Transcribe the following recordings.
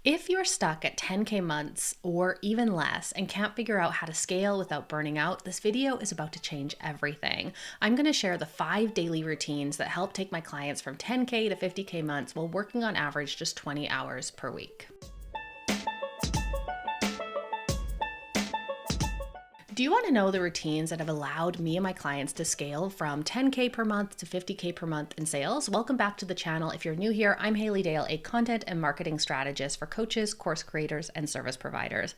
If you're stuck at 10K months or even less and can't figure out how to scale without burning out, this video is about to change everything. I'm going to share the 5 daily routines that help take my clients from 10K to 50K months while working on average just 20 hours per week. Do you want to know the routines that have allowed me and my clients to scale from 10K per month to 50K per month in sales? Welcome back to the channel. If you're new here, I'm Haley Dale, a content and marketing strategist for coaches, course creators, and service providers.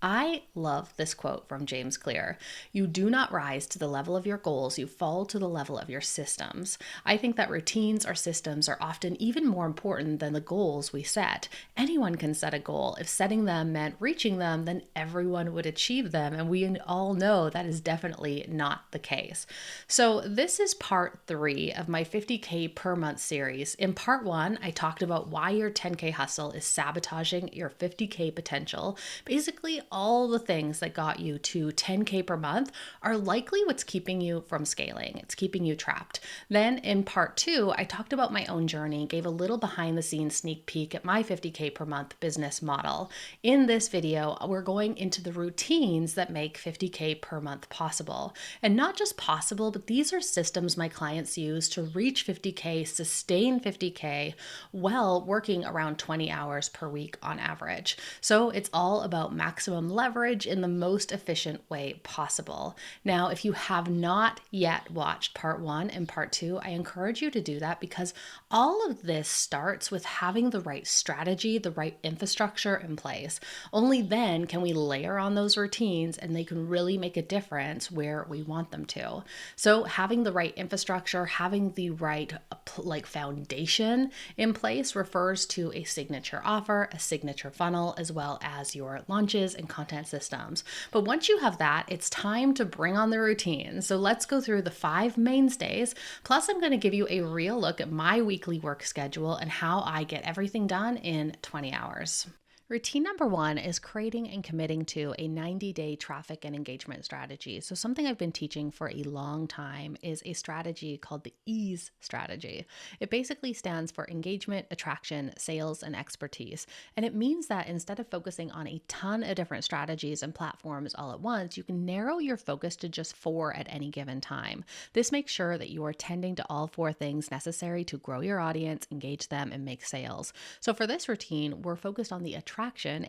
I love this quote from James Clear. You do not rise to the level of your goals, you fall to the level of your systems. I think that routines or systems are often even more important than the goals we set. Anyone can set a goal. If setting them meant reaching them, then everyone would achieve them. And we all know that is definitely not the case. So this is part 3 of my 50K per month series. In part 1, I talked about why your 10K hustle is sabotaging your 50K potential. Basically, all the things that got you to 10K per month are likely what's keeping you from scaling. It's keeping you trapped. Then in part 2, I talked about my own journey, gave a little behind the scenes sneak peek at my 50K per month business model. In this video, we're going into the routines that make 50K per month possible. And not just possible, but these are systems my clients use to reach 50K, sustain 50K while working around 20 hours per week on average. So it's all about maximum leverage in the most efficient way possible. Now, if you have not yet watched part 1 and part 2, I encourage you to do that because all of this starts with having the right strategy, the right infrastructure in place. Only then can we layer on those routines and they can really make a difference where we want them to. So having the right infrastructure, having the right foundation in place refers to a signature offer, a signature funnel, as well as your launches and content systems. But once you have that, it's time to bring on the routine. So let's go through the 5 mainstays. Plus, I'm going to give you a real look at my weekly work schedule and how I get everything done in 20 hours. Routine number 1 is creating and committing to a 90-day traffic and engagement strategy. So something I've been teaching for a long time is a strategy called the EASE strategy. It basically stands for engagement, attraction, sales, and expertise. And it means that instead of focusing on a ton of different strategies and platforms all at once, you can narrow your focus to just 4 at any given time. This makes sure that you are tending to all 4 things necessary to grow your audience, engage them, and make sales. So for this routine, we're focused on the attraction,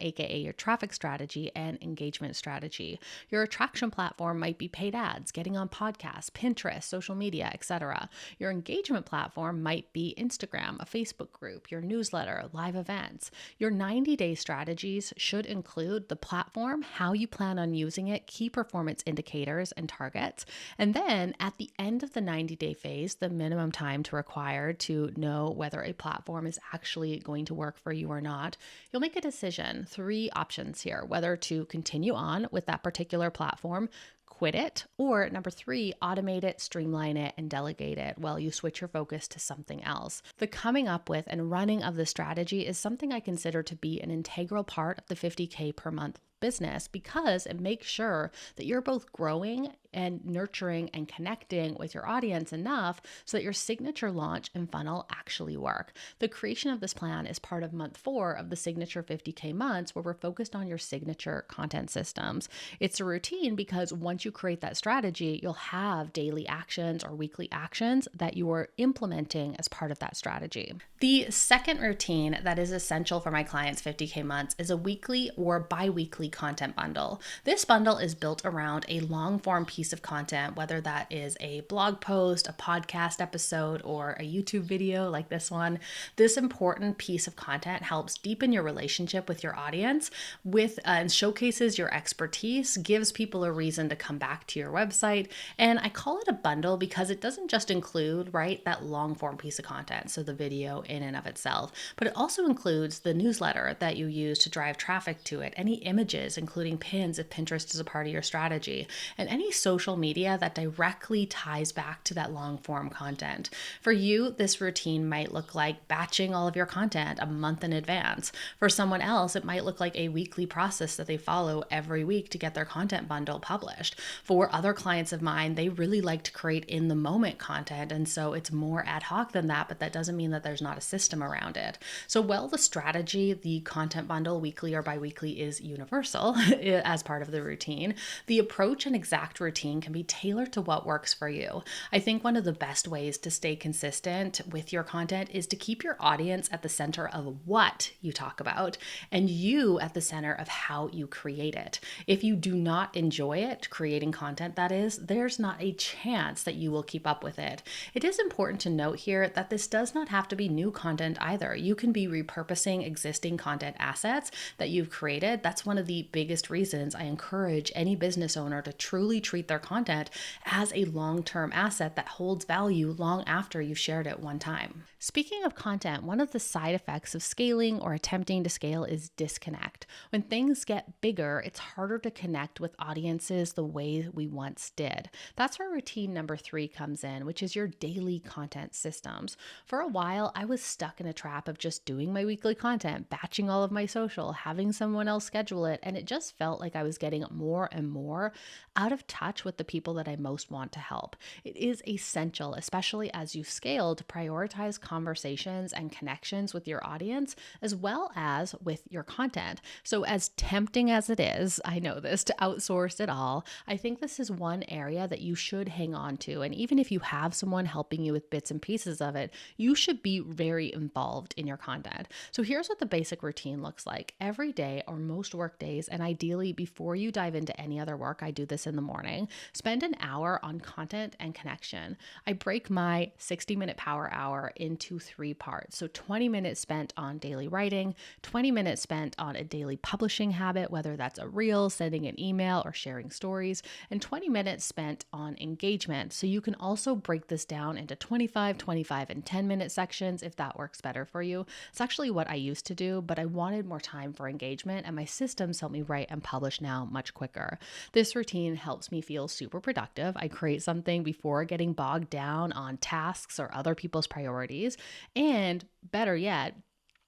aka your traffic strategy, and engagement strategy. Your attraction platform might be paid ads, getting on podcasts, Pinterest, social media, etc. Your engagement platform might be Instagram, a Facebook group, your newsletter, live events. Your 90-day strategies should include the platform, how you plan on using it, key performance indicators and targets. And then at the end of the 90-day phase, the minimum time to require to know whether a platform is actually going to work for you or not, you'll make a decision. 3 options here: whether to continue on with that particular platform, quit it, or number 3, automate it, streamline it, and delegate it while you switch your focus to something else. The coming up with and running of the strategy is something I consider to be an integral part of the 50K per month business because it makes sure that you're both growing and nurturing and connecting with your audience enough so that your signature launch and funnel actually work. The creation of this plan is part of month 4 of the signature 50K months, where we're focused on your signature content systems. It's a routine because once you create that strategy, you'll have daily actions or weekly actions that you are implementing as part of that strategy. The second routine that is essential for my clients' 50K months is a weekly or bi-weekly content bundle. This bundle is built around a long-form piece of content, whether that is a blog post, a podcast episode, or a YouTube video like this one. This important piece of content helps deepen your relationship with your audience and showcases your expertise, gives people a reason to come back to your website. And I call it a bundle because it doesn't just include, that long-form piece of content, so the video in and of itself, but it also includes the newsletter that you use to drive traffic to it, any images images, including pins if Pinterest is a part of your strategy, and any social media that directly ties back to that long form content. For you, this routine might look like batching all of your content a month in advance. For someone else, it might look like a weekly process that they follow every week to get their content bundle published. For other clients of mine, they really like to create in the moment content, and so it's more ad hoc than that, but that doesn't mean that there's not a system around it. So while the strategy, the content bundle weekly or bi-weekly, is universal as part of the routine, the approach and exact routine can be tailored to what works for you. I think one of the best ways to stay consistent with your content is to keep your audience at the center of what you talk about and you at the center of how you create it. If you do not enjoy it, creating content that is, there's not a chance that you will keep up with it. It is important to note here that this does not have to be new content either. You can be repurposing existing content assets that you've created. That's one of the biggest reasons I encourage any business owner to truly treat their content as a long-term asset that holds value long after you've shared it one time. Speaking of content, one of the side effects of scaling or attempting to scale is disconnect. When things get bigger, it's harder to connect with audiences the way we once did. That's where routine number 3 comes in, which is your daily content systems. For a while, I was stuck in a trap of just doing my weekly content, batching all of my social, having someone else schedule it, and it just felt like I was getting more and more out of touch with the people that I most want to help. It is essential, especially as you scale, to prioritize conversations and connections with your audience as well as with your content. So as tempting as it is, I know this, to outsource it all, I think this is one area that you should hang on to. And even if you have someone helping you with bits and pieces of it, you should be very involved in your content. So here's what the basic routine looks like. Every day or most work days, and ideally before you dive into any other work, I do this in the morning, spend an hour on content and connection. I break my 60-minute power hour into 3 parts. So 20 minutes spent on daily writing, 20 minutes spent on a daily publishing habit, whether that's a reel, sending an email, or sharing stories, and 20 minutes spent on engagement. So you can also break this down into 25, 25, and 10-minute sections if that works better for you. It's actually what I used to do, but I wanted more time for engagement, and my systems help me write and publish now much quicker. This routine helps me feel super productive. I create something before getting bogged down on tasks or other people's priorities, and better yet,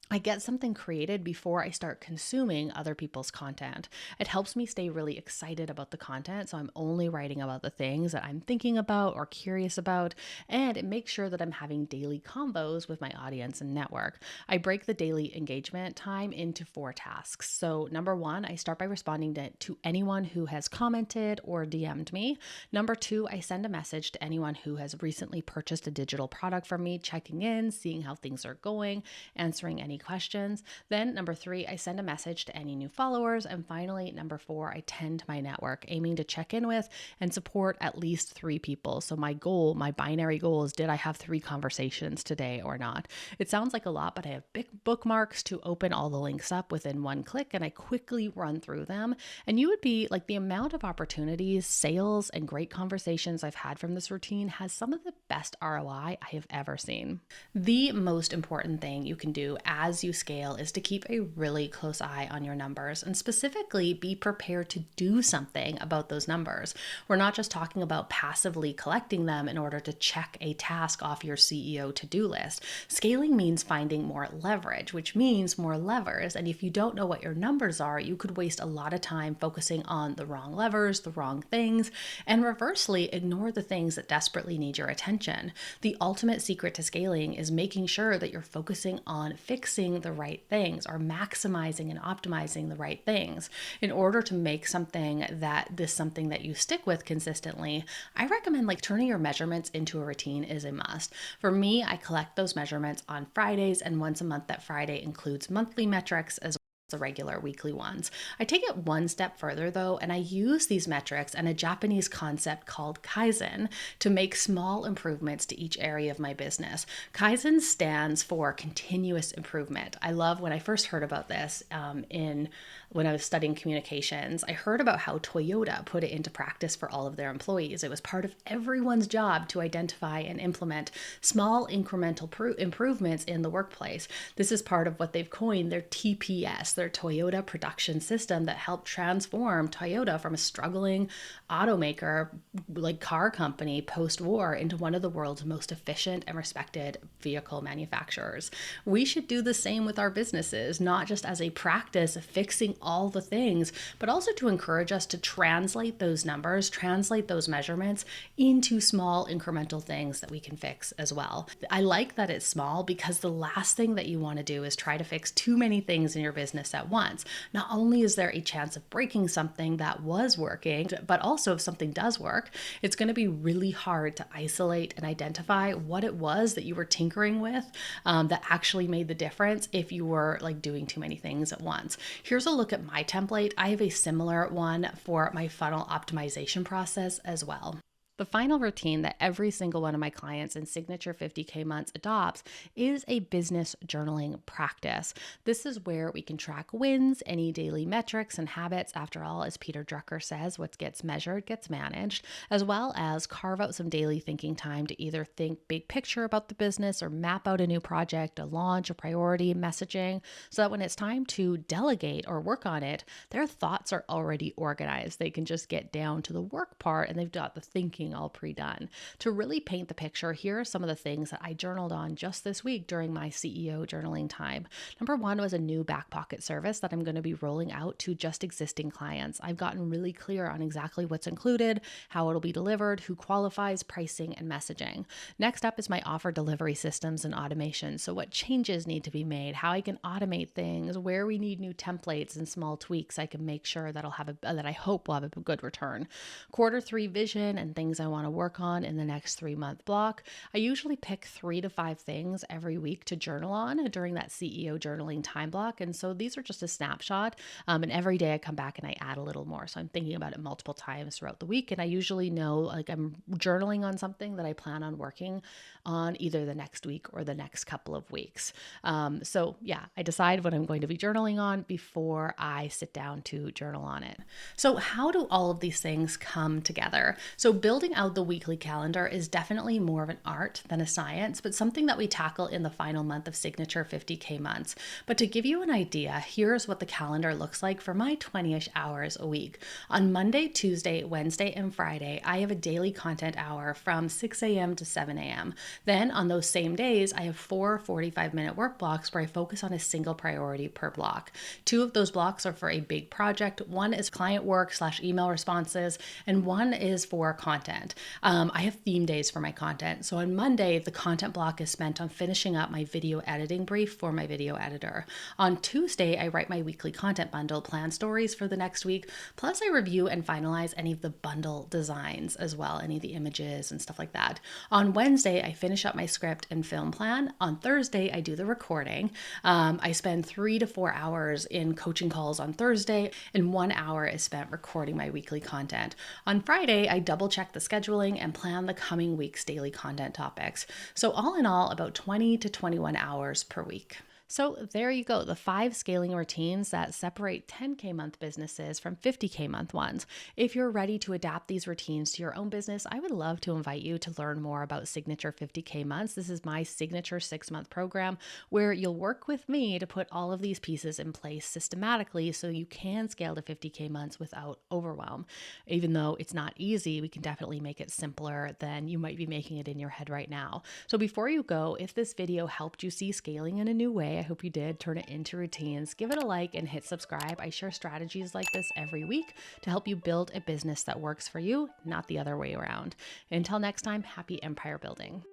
I get something created before I start consuming other people's content. It helps me stay really excited about the content, so I'm only writing about the things that I'm thinking about or curious about, and it makes sure that I'm having daily combos with my audience and network. I break the daily engagement time into 4 tasks. So number 1, I start by responding to anyone who has commented or DM'd me. Number 2, I send a message to anyone who has recently purchased a digital product from me, checking in, seeing how things are going, answering any questions. Then number 3, I send a message to any new followers. And finally, number 4, I tend my network, aiming to check in with and support at least 3 people. So my goal, my binary goal is, did I have 3 conversations today or not? It sounds like a lot, but I have big bookmarks to open all the links up within one click, and I quickly run through them. And you would be like, the amount of opportunities, sales, and great conversations I've had from this routine has some of the best ROI I have ever seen. The most important thing you can do as you scale is to keep a really close eye on your numbers, and specifically be prepared to do something about those numbers. We're not just talking about passively collecting them in order to check a task off your CEO to-do list. Scaling means finding more leverage, which means more levers. And if you don't know what your numbers are, you could waste a lot of time focusing on the wrong levers, the wrong things, and reversely ignore the things that desperately need your attention. The ultimate secret to scaling is making sure that you're focusing on fixing the right things or maximizing and optimizing the right things. In order to make something that you stick with consistently, I recommend turning your measurements into a routine is a must. For me, I collect those measurements on Fridays, and once a month that Friday includes monthly metrics as the regular weekly ones. I take it one step further though, and I use these metrics and a Japanese concept called Kaizen to make small improvements to each area of my business. Kaizen stands for continuous improvement. I love when I first heard about this when I was studying communications, I heard about how Toyota put it into practice for all of their employees. It was part of everyone's job to identify and implement small incremental improvements in the workplace. This is part of what they've coined their TPS, their Toyota production system that helped transform Toyota from a struggling automaker, like car company post-war, into one of the world's most efficient and respected vehicle manufacturers. We should do the same with our businesses, not just as a practice of fixing all the things, but also to encourage us to translate those numbers, translate those measurements into small incremental things that we can fix as well. I like that it's small because the last thing that you want to do is try to fix too many things in your business at once. Not only is there a chance of breaking something that was working, but also if something does work, it's going to be really hard to isolate and identify what it was that you were tinkering with that actually made the difference if you were like doing too many things at once. Here's a look at my template. I have a similar one for my funnel optimization process as well. The final routine that every single one of my clients in Signature 50K months adopts is a business journaling practice. This is where we can track wins, any daily metrics and habits. After all, as Peter Drucker says, what gets measured gets managed, as well as carve out some daily thinking time to either think big picture about the business or map out a new project, a launch, a priority, messaging, so that when it's time to delegate or work on it, their thoughts are already organized. They can just get down to the work part and they've got the thinking all pre-done. To really paint the picture, here are some of the things that I journaled on just this week during my CEO journaling time. Number one was a new back pocket service that I'm going to be rolling out to just existing clients. I've gotten really clear on exactly what's included, how it'll be delivered, who qualifies, pricing, and messaging. Next up is my offer delivery systems and automation. So what changes need to be made, how I can automate things, where we need new templates and small tweaks I can make sure that I hope will have a good return. Q3 vision and things I want to work on in the next 3-month block. I usually pick 3 to 5 things every week to journal on during that CEO journaling time block. And so these are just a snapshot. And every day I come back and I add a little more. So I'm thinking about it multiple times throughout the week. And I usually know like I'm journaling on something that I plan on working on either the next week or the next couple of weeks. So yeah, I decide what I'm going to be journaling on before I sit down to journal on it. So how do all of these things come together? So building out the weekly calendar is definitely more of an art than a science, but something that we tackle in the final month of Signature 50K months. But to give you an idea, here's what the calendar looks like for my 20-ish hours a week. On Monday, Tuesday, Wednesday, and Friday, I have a daily content hour from 6 a.m. to 7 a.m. Then on those same days, I have 4 45-minute work blocks where I focus on a single priority per block. 2 of those blocks are for a big project. One is client work / email responses, and one is for content. I have theme days for my content. So on Monday, the content block is spent on finishing up my video editing brief for my video editor. On Tuesday, I write my weekly content bundle, plan stories for the next week, plus I review and finalize any of the bundle designs as well, any of the images and stuff like that. On Wednesday, I finish up my script and film plan. On Thursday, I do the recording. I spend 3 to 4 hours in coaching calls on Thursday, and 1 hour is spent recording my weekly content. On Friday, I double check the scheduling and plan the coming week's daily content topics. So all in all, about 20 to 21 hours per week. So there you go, the 5 scaling routines that separate 10K month businesses from 50K month ones. If you're ready to adapt these routines to your own business, I would love to invite you to learn more about Signature 50K months. This is my signature 6-month program where you'll work with me to put all of these pieces in place systematically so you can scale to 50K months without overwhelm. Even though it's not easy, we can definitely make it simpler than you might be making it in your head right now. So before you go, if this video helped you see scaling in a new way, I hope you did, turn it into routines, give it a like and hit subscribe. I share strategies like this every week to help you build a business that works for you, not the other way around. Until next time, happy empire building.